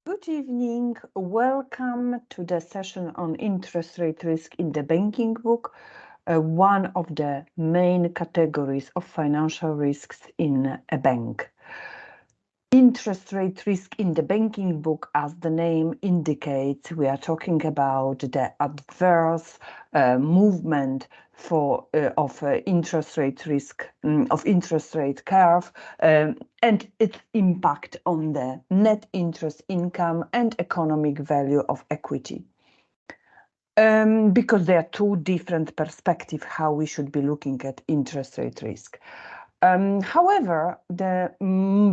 Good evening. Welcome to the session on interest rate risk in the banking book, one of the main categories of financial risks in a bank. Interest rate risk in the banking book, as the name indicates, we are talking about the adverse movement of interest rate risk of interest rate curve and its impact on the net interest income and economic value of equity. Because there are two different perspectives how we should be looking at interest rate risk. However, the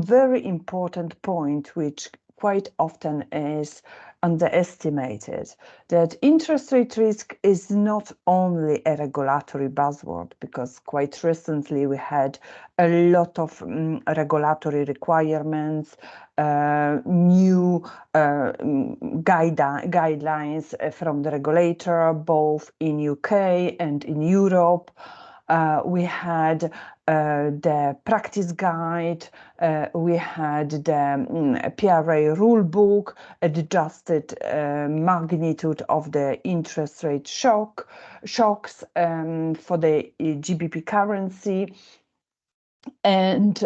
very important point, which quite often is underestimated, that interest rate risk is not only a regulatory buzzword, because quite recently we had a lot of regulatory requirements, new guidelines from the regulator, both in UK and in Europe. We had the practice guide, we had the PRA rule book, adjusted magnitude of the interest rate shocks for the GBP currency. And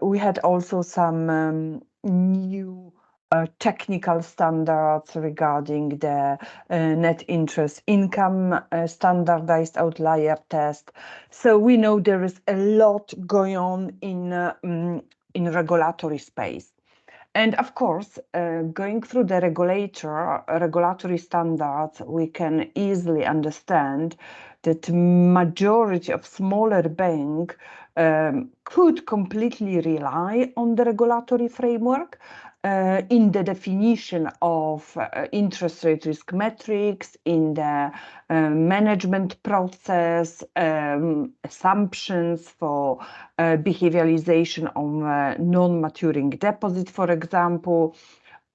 we had also some new technical standards regarding the net interest income standardized outlier test. So we know there is a lot going on in regulatory space. And of course, going through the regulatory standards, we can easily understand that majority of smaller banks could completely rely on the regulatory framework in the definition of interest rate risk metrics, in the management process, assumptions for behavioralization of non-maturing deposit, for example,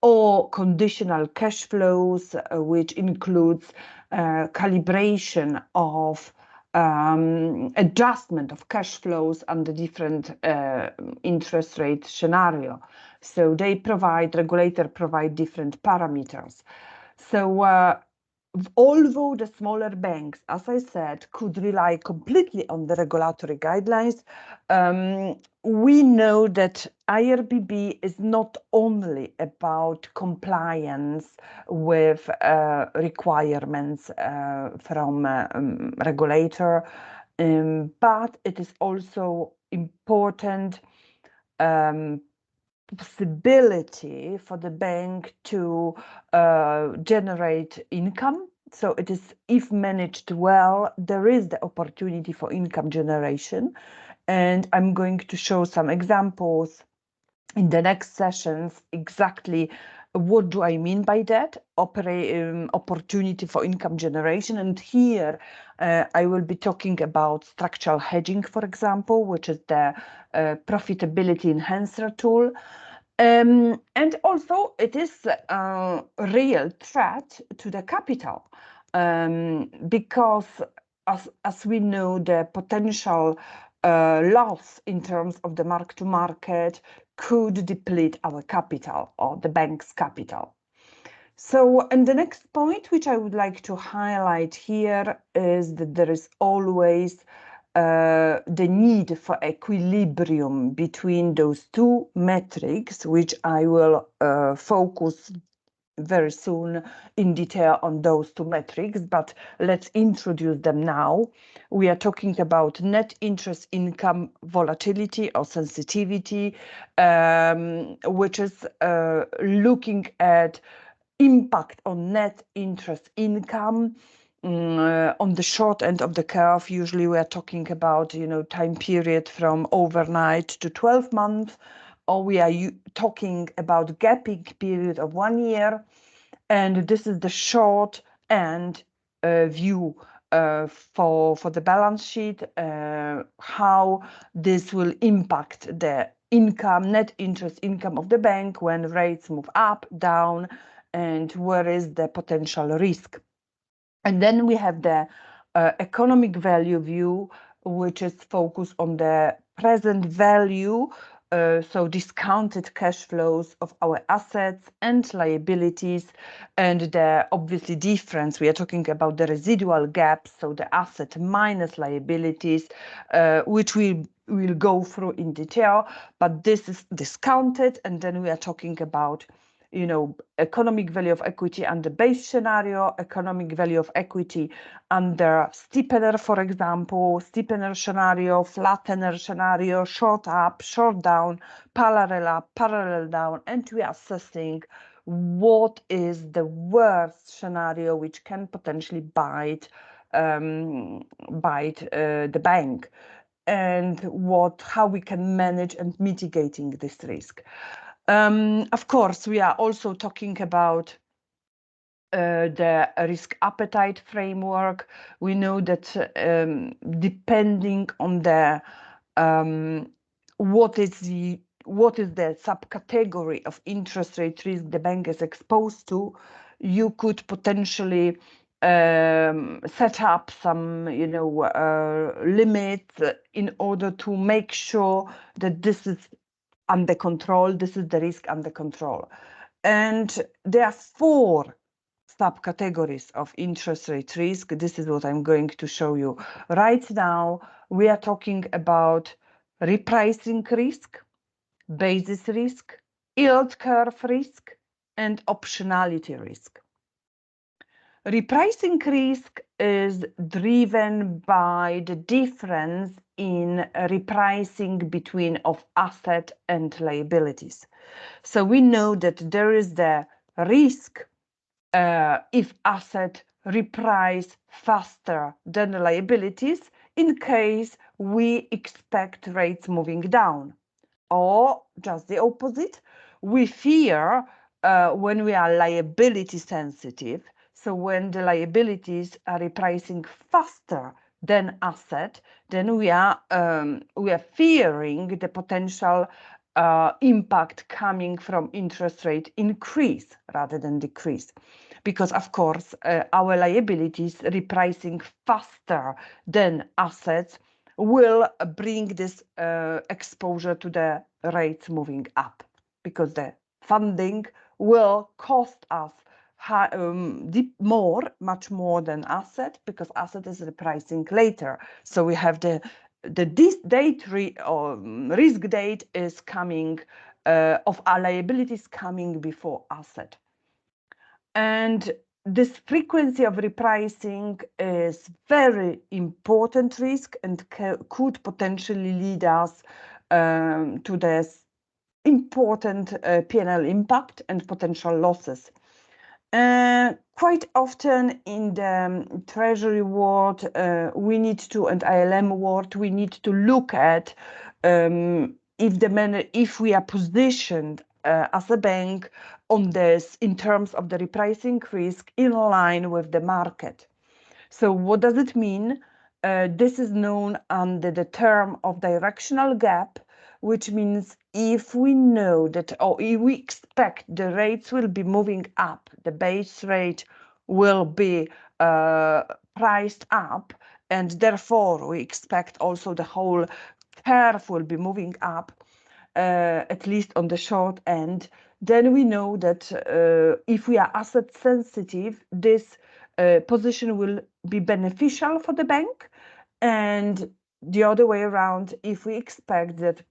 or conditional cash flows, which includes calibration of adjustment of cash flows under different interest rate scenario. So regulator provide different parameters. So although the smaller banks, as I said, could rely completely on the regulatory guidelines, we know that IRRBB is not only about compliance with requirements from regulator, but it is also important possibility for the bank to generate income. So it is, if managed well, there is the opportunity for income generation. And I'm going to show some examples in the next sessions exactly what do I mean by that opportunity for income generation. And here I will be talking about structural hedging, for example, which is the profitability enhancer tool. And also it is a real threat to the capital because as we know, the potential loss in terms of the mark-to-market could deplete our capital or the bank's capital. So, and the next point which I would like to highlight here is that there is always the need for equilibrium between those two metrics, which I will focus very soon in detail on those two metrics, but let's introduce them now. We are talking about net interest income volatility or sensitivity, which is looking at impact on net interest income on the short end of the curve. Usually we are talking about, time period from overnight to 12 months, or we are talking about gapping period of 1 year. And this is the short end view for the balance sheet, how this will impact the income, net interest income of the bank when rates move up, down, and where is the potential risk. And then we have the economic value view, which is focused on the present value so discounted cash flows of our assets and liabilities, and the obviously difference, we are talking about the residual gap, so the asset minus liabilities, which we will go through in detail, but this is discounted, and then we are talking about, you know, economic value of equity under base scenario, economic value of equity under steepener, for example, steepener scenario, flattener scenario, short up, short down, parallel up, parallel down, and we are assessing what is the worst scenario which can potentially bite the bank, and how we can manage and mitigating this risk. Of course, we are also talking about the risk appetite framework. We know that depending on the what is the subcategory of interest rate risk the bank is exposed to, you could potentially set up some, you know, limits in order to make sure that this is under control, this is the risk under control. And there are 4 subcategories of interest rate risk. This is what I'm going to show you right now. We are talking about repricing risk, basis risk, yield curve risk, and optionality risk. Repricing risk is driven by the difference in repricing between of asset and liabilities. So we know that there is the risk if asset reprice faster than the liabilities in case we expect rates moving down, or just the opposite. We fear when we are liability sensitive. So when the liabilities are repricing faster than asset, then we are fearing the potential impact coming from interest rate increase rather than decrease, because of course our liabilities repricing faster than assets will bring this exposure to the rates moving up, because the funding will cost us much more than asset, because asset is repricing later. So we have the risk date is coming of our liabilities coming before asset. And this frequency of repricing is very important risk and could potentially lead us to this important P&L impact and potential losses. Quite often in the treasury world, we need to, and ILM world, we need to look at if we are positioned as a bank on this in terms of the repricing risk in line with the market. So what does it mean? This is known under the term of directional gap, which means if we know that, or if we expect the rates will be moving up, the base rate will be priced up, and therefore we expect also the whole curve will be moving up, at least on the short end, then we know that if we are asset sensitive, this position will be beneficial for the bank, and the other way around, if we expect that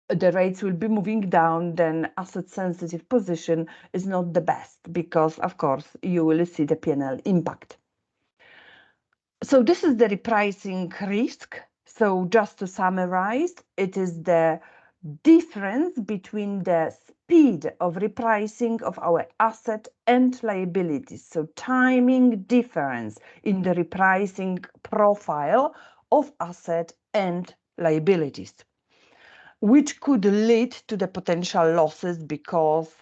the rates will be moving down, then asset sensitive position is not the best, because of course you will see the P&L impact. So this is the repricing risk. So just to summarize, it is the difference between the speed of repricing of our asset and liabilities. So timing difference in the repricing profile of asset and liabilities, which could lead to the potential losses, because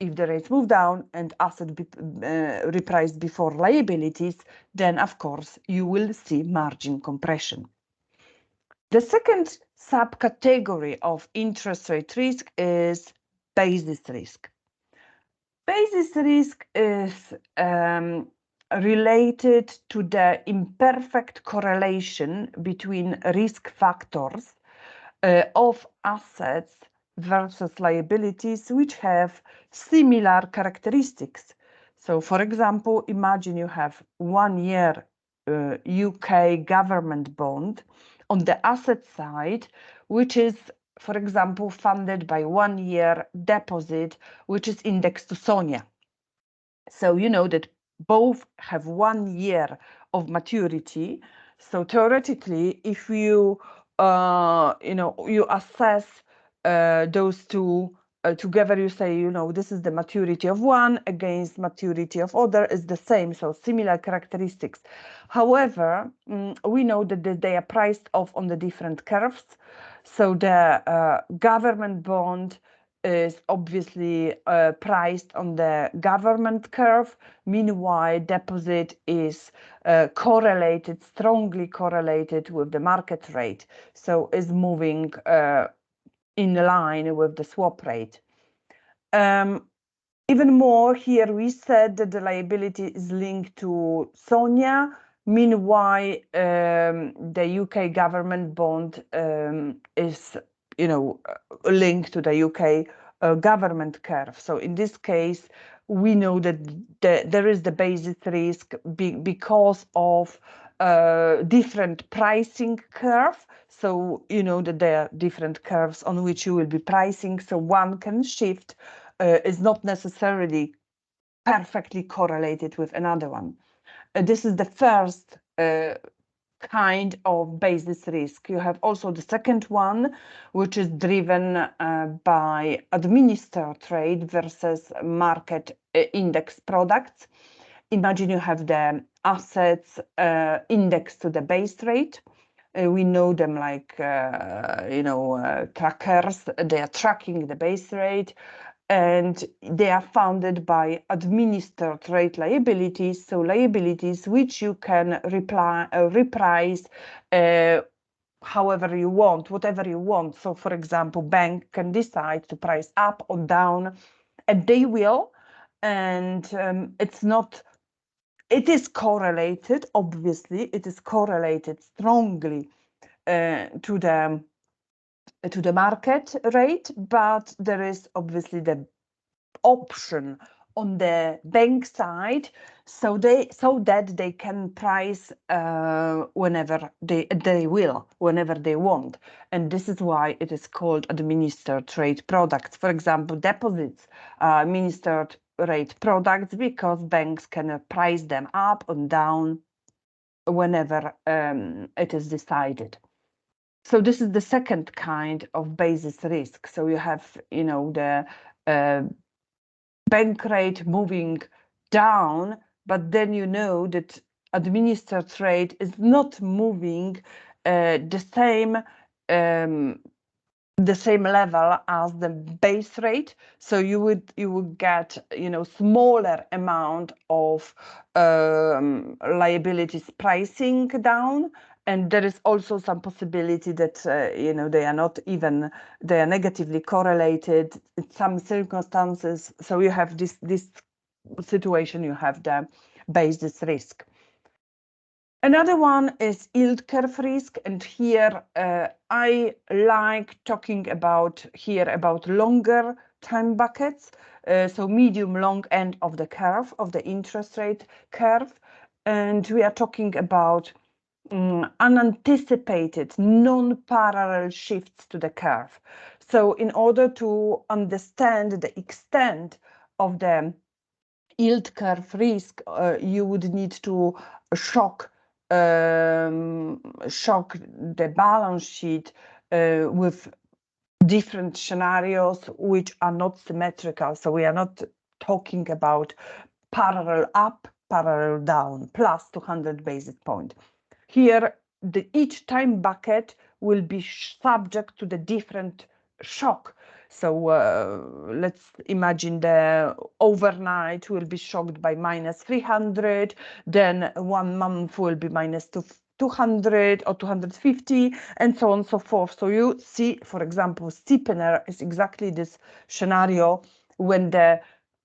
if the rates move down and asset repriced before liabilities, then of course you will see margin compression. The second subcategory of interest rate risk is basis risk. Basis risk is related to the imperfect correlation between risk factors of assets versus liabilities which have similar characteristics. So, for example, imagine you have 1 year UK government bond on the asset side, which is, for example, funded by 1 year deposit, which is indexed to SONIA. So you know that both have 1 year of maturity. So theoretically, if you you assess those two together, you say, this is the maturity of one against maturity of other is the same, so similar characteristics. However, we know that they are priced off on the different curves. So the government bond is obviously priced on the government curve. Meanwhile, deposit is strongly correlated with the market rate. So is moving in line with the swap rate. Even more here, we said that the liability is linked to SONIA. Meanwhile, the UK government bond is, linked to the UK government curve. So in this case, we know that there is the basis risk because of different pricing curve. So you know that there are different curves on which you will be pricing. So one can shift is not necessarily perfectly correlated with another one. This is the first kind of basis risk. You have also the second one, which is driven by administered trade versus market index products. Imagine you have the assets indexed to the base rate. We know them like, trackers. They are tracking the base rate, and they are funded by administered rate liabilities, so liabilities which you can reprice however you want, whatever you want. So, for example, bank can decide to price up or down, and they will. And it is correlated, obviously, it is correlated strongly to the market rate, but there is obviously the option on the bank side, so that they can price whenever they will, whenever they want. And this is why it is called administered rate products. For example, deposits are administered rate products because banks can price them up and down whenever it is decided. So this is the second kind of basis risk. So you have, the bank rate moving down, but then you know that administered rate is not moving the same level as the base rate. So you would get smaller amount of liabilities pricing down. And there is also some possibility that they are negatively correlated in some circumstances. So you have this situation, you have the basis risk. Another one is yield curve risk, and here I like talking about longer time buckets, so medium long end of the curve, of the interest rate curve, and we are talking about unanticipated, non-parallel shifts to the curve. So in order to understand the extent of the yield curve risk, you would need to shock the balance sheet with different scenarios which are not symmetrical. So we are not talking about parallel up, parallel down, plus 200 basis points. Here, each time bucket will be subject to the different shock. So let's imagine the overnight will be shocked by minus 300, then 1 month will be minus 200 or 250, and so on and so forth. So you see, for example, steepener is exactly this scenario when the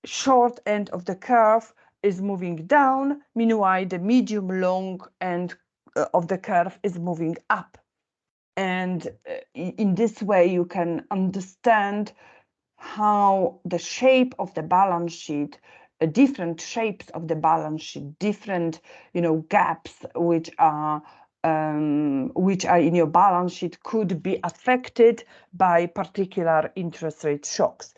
short end of the curve is moving down, meanwhile the medium long end of the curve is moving up. And in this way, you can understand how the shape of the balance sheet, different shapes of the balance sheet, different, gaps which are in your balance sheet could be affected by particular interest rate shocks.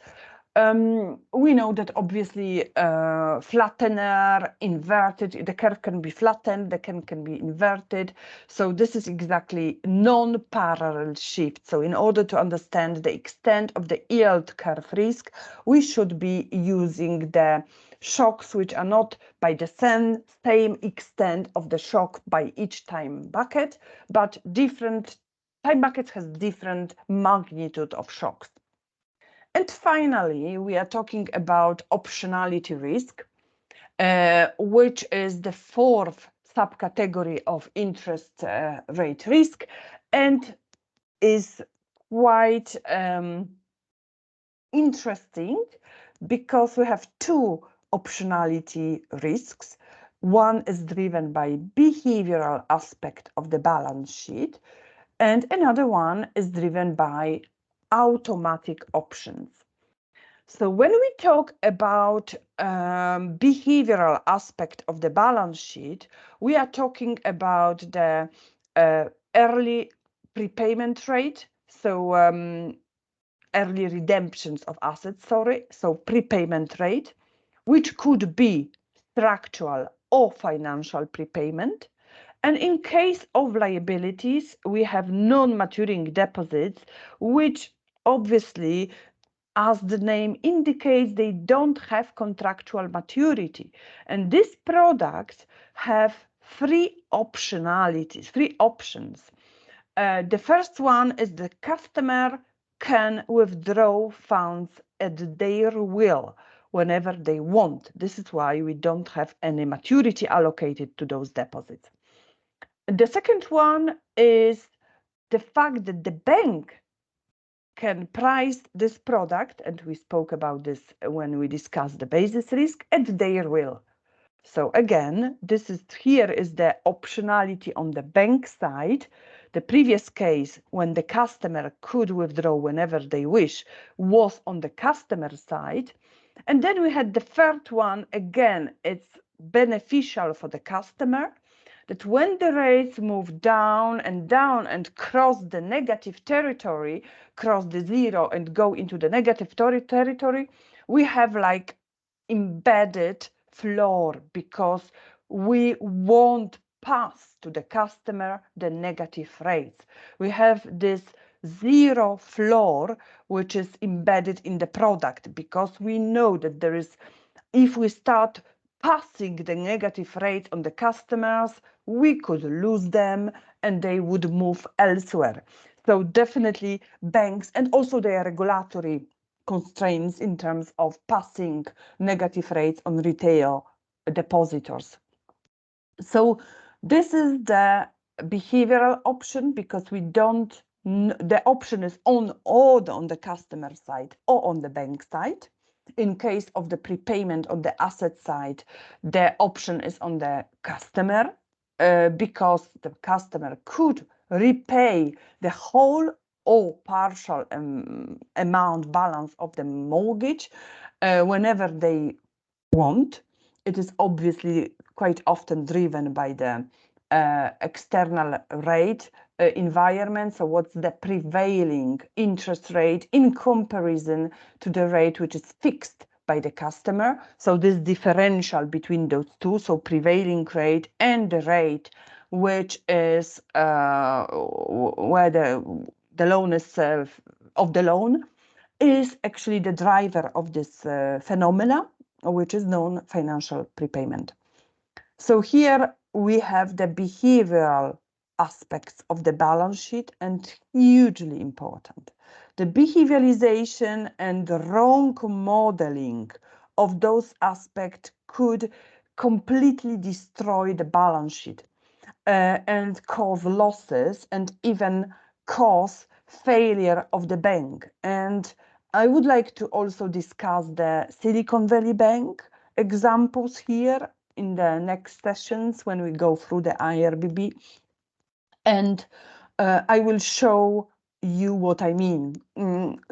We know that obviously flattener, inverted, the curve can be flattened, the curve can be inverted. So this is exactly non-parallel shift. So in order to understand the extent of the yield curve risk, we should be using the shocks which are not by the same extent of the shock by each time bucket, but different time buckets has different magnitude of shocks. And finally, we are talking about optionality risk, which is the fourth subcategory of interest rate risk and is quite interesting because we have two optionality risks. One is driven by behavioral aspect of the balance sheet, and another one is driven by automatic options. So when we talk about behavioral aspect of the balance sheet, we are talking about the early prepayment rate, so early redemptions of assets, so prepayment rate, which could be structural or financial prepayment. And in case of liabilities, we have non-maturing deposits, which obviously, as the name indicates, they don't have contractual maturity. And these products have three optionalities, three options. The first one is the customer can withdraw funds at their will whenever they want. This is why we don't have any maturity allocated to those deposits. The second one is the fact that the bank can price this product, and we spoke about this when we discussed the basis risk, at their will. So again, here is the optionality on the bank side. The previous case, when the customer could withdraw whenever they wish, was on the customer side. And then we had the third one, again, it's beneficial for the customer, that when the rates move down and cross the negative territory, cross the zero and go into the negative territory, we have like embedded floor because we won't pass to the customer the negative rates. We have this zero floor which is embedded in the product because we know that there is, if we start passing the negative rate on the customers, we could lose them and they would move elsewhere. So definitely banks and also their regulatory constraints in terms of passing negative rates on retail depositors. So this is the behavioral option because we don't, the option is on the customer side or on the bank side. In case of the prepayment on the asset side, the option is on the customer because the customer could repay the whole or partial amount balance of the mortgage whenever they want. It is obviously quite often driven by the external rate environment. So what's the prevailing interest rate in comparison to the rate which is fixed by the customer? So this differential between those two, so prevailing rate and the rate which is where the loan is of the loan is actually the driver of this phenomena, which is known financial prepayment. So here we have the behavioral aspects of the balance sheet and hugely important. The behavioralization and the wrong modeling of those aspects could completely destroy the balance sheet and cause losses and even cause failure of the bank. And I would like to also discuss the Silicon Valley Bank examples here in the next sessions when we go through the IRRBB. And I will show you what I mean.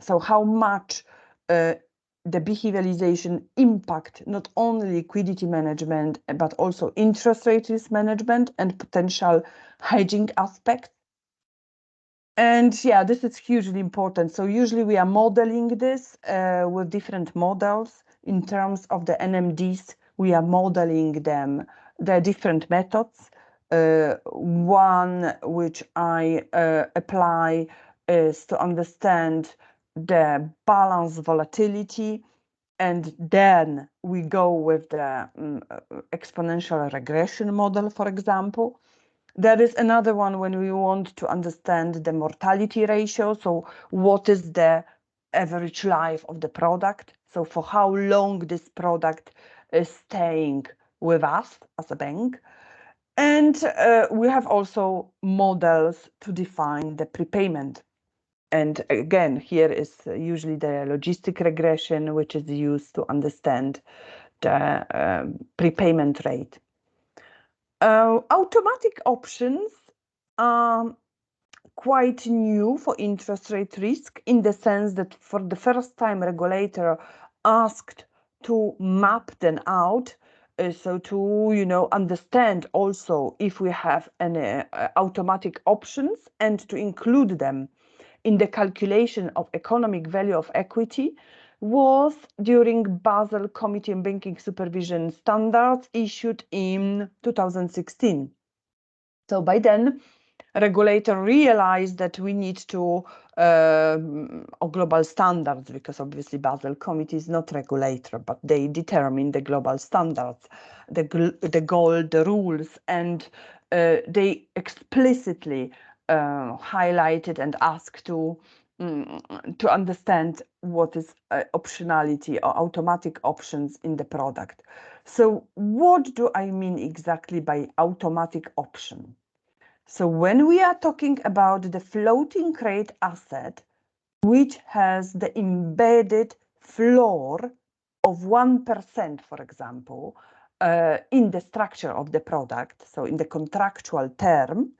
So how much the behavioralization impact not only liquidity management, but also interest rate risk management and potential hedging aspects. And yeah, this is hugely important. So usually we are modeling this with different models. In terms of the NMDs, we are modeling them, the different methods. One which I apply is to understand the balance volatility, and then we go with the exponential regression model, for example. There is another one when we want to understand the mortality ratio. So what is the average life of the product? So for how long this product is staying with us as a bank. And we have also models to define the prepayment. And again, here is usually the logistic regression, which is used to understand the prepayment rate. Automatic options are quite new for interest rate risk, in the sense that for the first time regulator asked to map them out, so to understand also if we have any automatic options and to include them in the calculation of economic value of equity, was during Basel Committee on Banking Supervision Standards issued in 2016. So by then, regulator realized that we need to global standards, because obviously Basel Committee is not regulator, but they determine the global standards, the goal, the rules, and they explicitly highlighted and asked to understand what is optionality or automatic options in the product. So what do I mean exactly by automatic option? So when we are talking about the floating rate asset, which has the embedded floor of 1%, for example, in the structure of the product, so in the contractual term,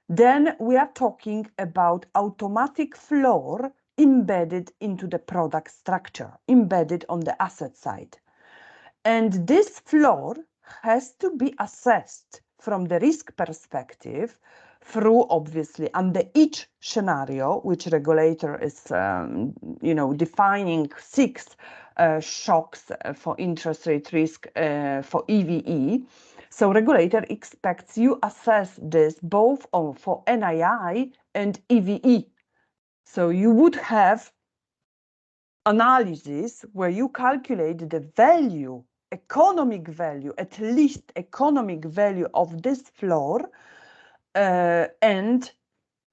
then we are talking about automatic floor embedded into the product structure, embedded on the asset side. And this floor has to be assessed from the risk perspective through, obviously, under each scenario, which regulator is defining 6 shocks for interest rate risk for EVE. So regulator expects you assess this both for NII and EVE. So you would have analysis where you calculate the value, economic value, at least economic value of this floor, and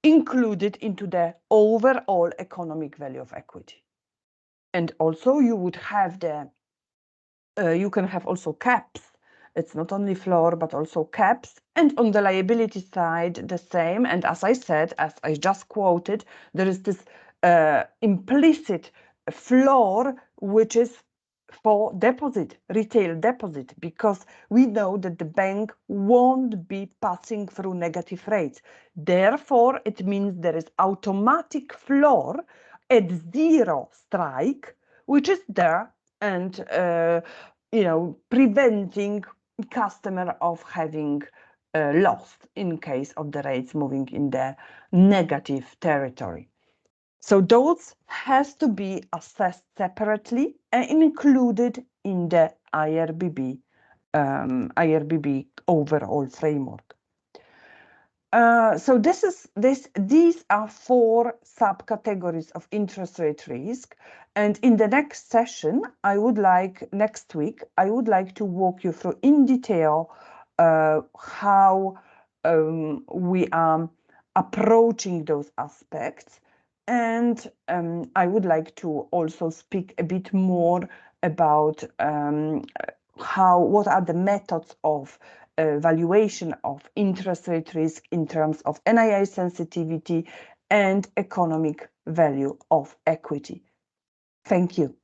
include it into the overall economic value of equity. And also you would have you can have also caps. It's not only floor, but also caps. And on the liability side, the same. And as I said, as I just quoted, there is this implicit floor, which is for deposit, retail deposit, because we know that the bank won't be passing through negative rates. Therefore, it means there is automatic floor at 0 strike, which is there and preventing customer of having lost in case of the rates moving in the negative territory. So those has to be assessed separately and included in the IRRBB overall framework. So these are 4 subcategories of interest rate risk. And in the next session, next week, I would like to walk you through in detail how we are approaching those aspects. And I would like to also speak a bit more about what are the methods of valuation of interest rate risk in terms of NII sensitivity and economic value of equity. Thank you.